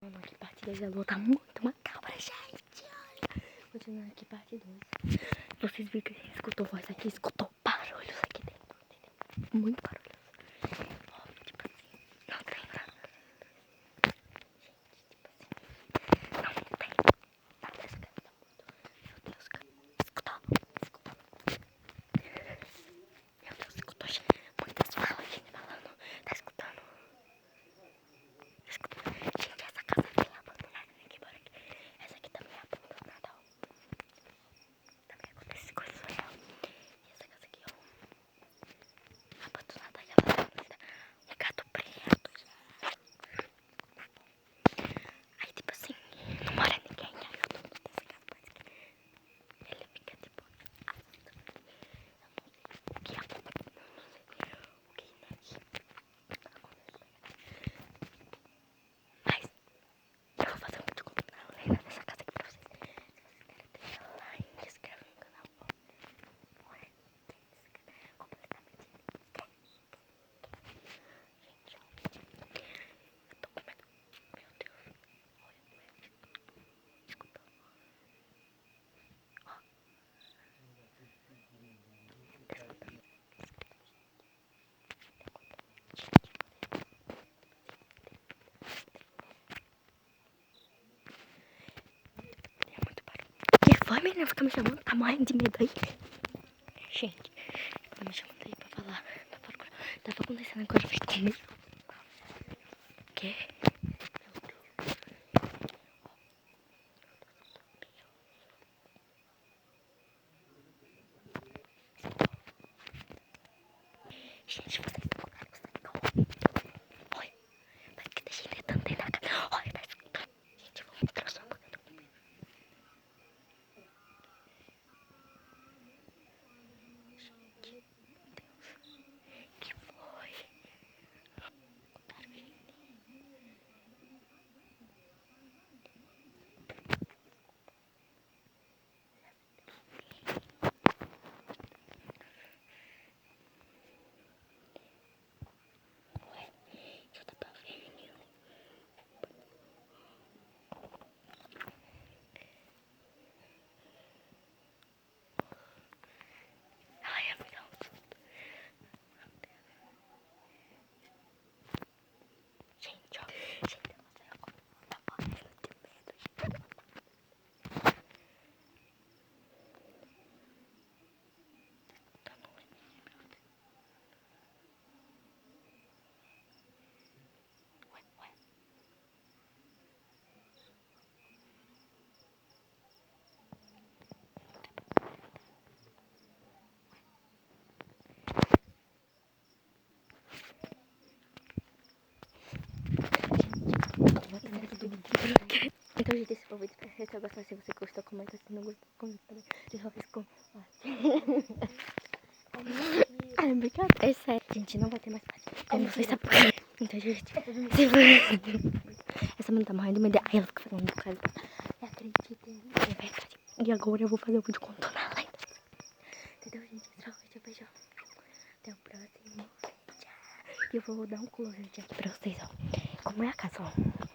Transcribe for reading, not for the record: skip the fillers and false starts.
Mano, aqui parte 2 da lua tá muito macabra, gente. Olha. Continuando aqui parte 2. Vocês viram que escutou voz aqui, escutou barulhos aqui dentro, entendeu? Muito barulho. Ó, tipo assim, não tem nada. Gente, tipo assim, não tem nada. Essa casa tá muito. Meu Deus, escutou? Escutou? Meu Deus, escutou, gente. Muitas falas, gente, falando. Tá escutando? Escuta. Gente, essa casa é bem abandonada. Vem aqui, bora aqui. Essa aqui também é abandonada, ó. Também acontece coisa surreal. E essa casa aqui, ó. Abandonada, ela um gato preto. Aí, tipo assim, não mora ninguém. Aí eu tô dessa casa, parece que ele fica, tipo, assustando. Eu não sei o que acontece. Eu não sei o que Mas eu vou fazer um vídeo contando a lenda dessa casa aqui pra vocês. Se vocês querem, deixa o like, se inscreve no canal. Olha, completamente gente, eu tô com medo. Meu Deus. Olha, escuta. Ó. É muito barulho. Que foi, menina? Fica me chamando? Tá morrendo de medo aí? Gente, tá me chamando aí pra falar. Tava acontecendo agora, eu fiquei com medo. O quê? Gente, vocês escutaram o sangue? Olha, parece que deixei ele tanto na cara. Olha, tá escutando. Gente, eu vou mostrar só um pouquinho. Gente, Deus, que foi? Escutaram, gente? Ué, já dá pra ver, né? Ai, é muito alto. Gente, ó. Gente, eu não sei como tá morrendo de medo, gente. Tá morrendo. Ué, ué. Então, gente, esse foi o vídeo. Se eu gostar, se você gostou, comenta. Se não gostou, comenta também. Deixa eu ver se Ai, brincadeira. É sério. Gente, não vai ter mais parte. Como vocês sabem por quê? Então, gente, se for... Essa menina tá morrendo de medo. Ai, ela fica falando do cara. Acreditem, é verdade. E agora eu vou fazer o vídeo contando a lenda. Entendeu, gente? Tchau, beijo. Até o próximo vídeo. E eu vou dar um close aqui pra vocês, ó. Como é a casa, ó.